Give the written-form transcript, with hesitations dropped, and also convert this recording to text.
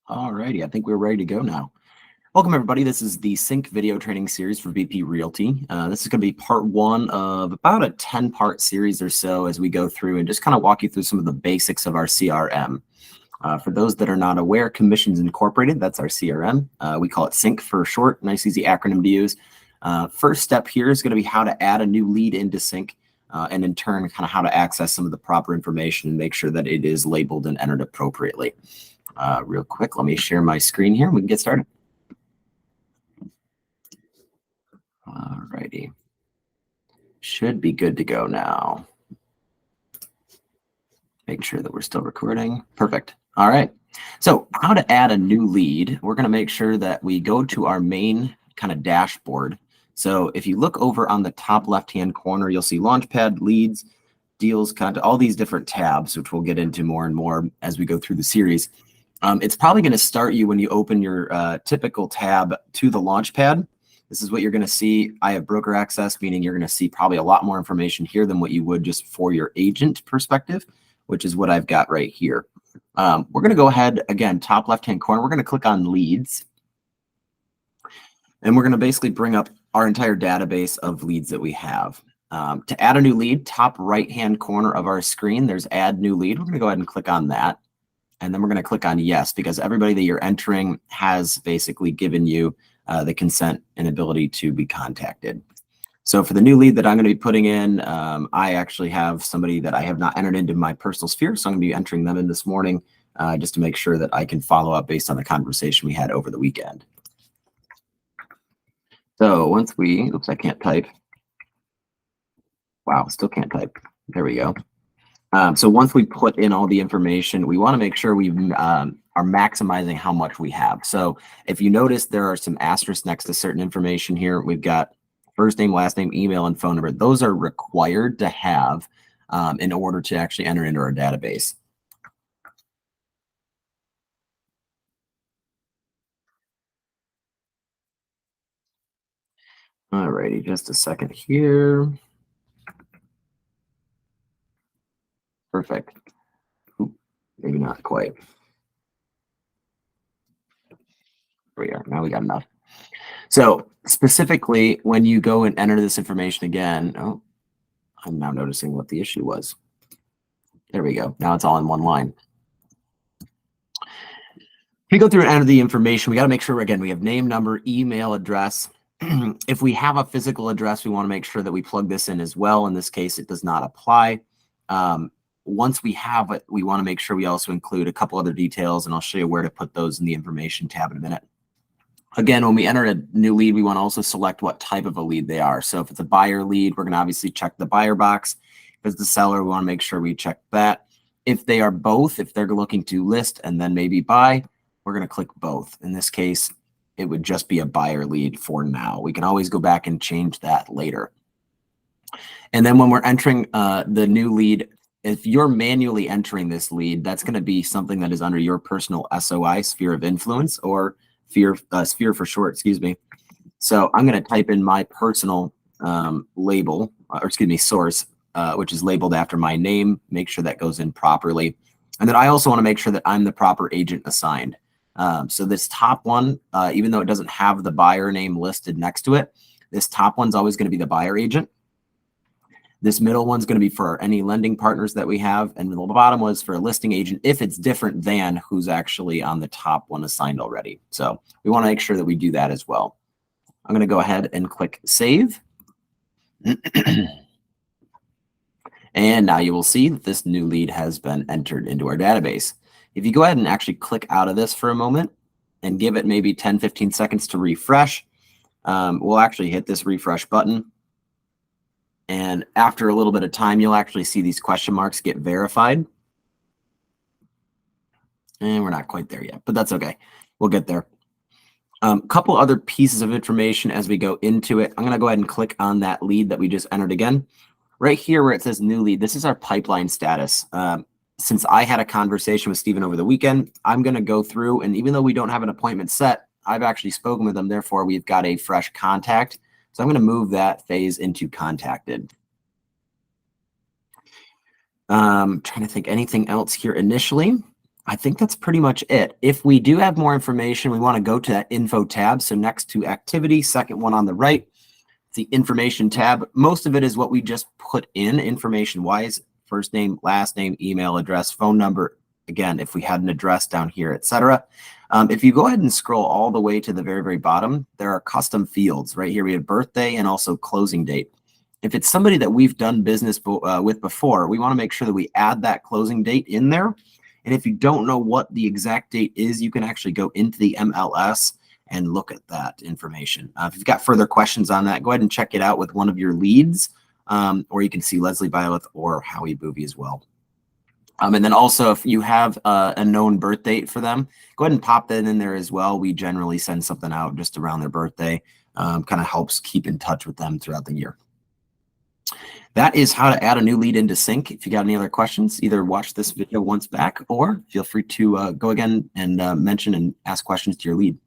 All righty, I think we're ready to go now. Welcome, everybody. This is the Sync video training series for VP Realty. This is going to be part one of about a 10-part series or so as we go through and just kind of walk you through some of the basics of our CRM. For those that are not aware, Commissions Incorporated, that's our CRM. We call it Sync for short, nice, easy acronym to use. First step here is going to be how to add a new lead into Sync, and in turn, kind of how to access some of the proper information and make sure that it is labeled and entered appropriately. Real quick, let me share my screen here and we can get started. All righty. Should be good to go now. Make sure that we're still recording. Perfect. All right. So how to add a new lead, we're going to make sure that we go to our main kind of dashboard. So if you look over on the top left-hand corner, you'll see Launchpad, Leads, Deals, Content, all these different tabs, which we'll get into more and more as we go through the series. It's probably going to start you when you open your typical tab to the Launchpad. This is what you're going to see. I have broker access, meaning you're going to see probably a lot more information here than what you would just for your agent perspective, which is what I've got right here. We're going to go ahead, again, top left-hand corner. We're going to click on Leads. And we're going to basically bring up our entire database of leads that we have. To add a new lead, top right-hand corner of our screen, there's Add New Lead. We're going to go ahead and click on that. And then we're going to click on Yes, because everybody that you're entering has basically given you the consent and ability to be contacted. So for the new lead that I'm going to be putting in, I actually have somebody that I have not entered into my personal sphere. So I'm going to be entering them in this morning just to make sure that I can follow up based on the conversation we had over the weekend. So once we, oops, I can't type. Wow, still can't type. There we go. So once we put in all the information, we want to make sure we are maximizing how much we have. So if you notice, there are some asterisks next to certain information here. We've got first name, last name, email, and phone number. Those are required to have in order to actually enter into our database. All righty, just a second here. Perfect. Ooh, maybe not quite. There we are. Now we got enough. So specifically, when you go and enter this information again, oh, I'm now noticing what the issue was. There we go. Now it's all in one line. We go through and enter the information. We got to make sure, again, we have name, number, email, address. If we have a physical address, we want to make sure that we plug this in as well. In this case, it does not apply. Once we have it, we want to make sure we also include a couple other details, and I'll show you where to put those in the information tab in a minute. Again, when we enter a new lead, we want to also select what type of a lead they are. So if it's a buyer lead, we're going to obviously check the buyer box. If it's the seller, we want to make sure we check that. If they are both, if they're looking to list and then maybe buy, we're going to click both. In this case, it would just be a buyer lead for now. We can always go back and change that later. And then when we're entering the new lead, if you're manually entering this lead, that's going to be something that is under your personal SOI, sphere of influence, or sphere for short, excuse me. So I'm going to type in my personal label, or excuse me, source, which is labeled after my name. Make sure that goes in properly. And then I also want to make sure that I'm the proper agent assigned. So this top one, even though it doesn't have the buyer name listed next to it, this top one's always going to be the buyer agent. This middle one's going to be for any lending partners that we have. And the bottom was for a listing agent if it's different than who's actually on the top one assigned already. So we want to make sure that we do that as well. I'm going to go ahead and click Save. And now you will see that this new lead has been entered into our database. If you go ahead and actually click out of this for a moment and give it maybe 10, 15 seconds to refresh, we'll actually hit this refresh button. And after a little bit of time, you'll actually see these question marks get verified. And we're not quite there yet, but that's okay. We'll get there. A couple other pieces of information as we go into it. I'm going to go ahead and click on that lead that we just entered again. Right here where it says new lead, this is our pipeline status. Since I had a conversation with Steven over the weekend, I'm going to go through, and even though we don't have an appointment set, I've actually spoken with them. Therefore, we've got a fresh contact. So I'm going to move that phase into contacted. Trying to think anything else here initially. I think that's pretty much it. If we do have more information, we want to go to that info tab. So next to activity, second one on the right, the information tab. Most of it is what we just put in information wise: first name, last name, email address, phone number. Again, if we had an address down here, etc. If you go ahead and scroll all the way to the very, very bottom, there are custom fields. Right here we have birthday and also closing date. If it's somebody that we've done business with before, we want to make sure that we add that closing date in there. And if you don't know what the exact date is, you can actually go into the MLS and look at that information. If you've got further questions on that, go ahead and check it out with one of your leads, or you can see Leslie Byleth or Howie Boovie as well. And then also, if you have a known birth date for them, go ahead and pop that in there as well. We generally send something out just around their birthday. Kind of helps keep in touch with them throughout the year. That is how to add a new lead into Sync. If you got any other questions, either watch this video once back or feel free to go again and mention and ask questions to your lead.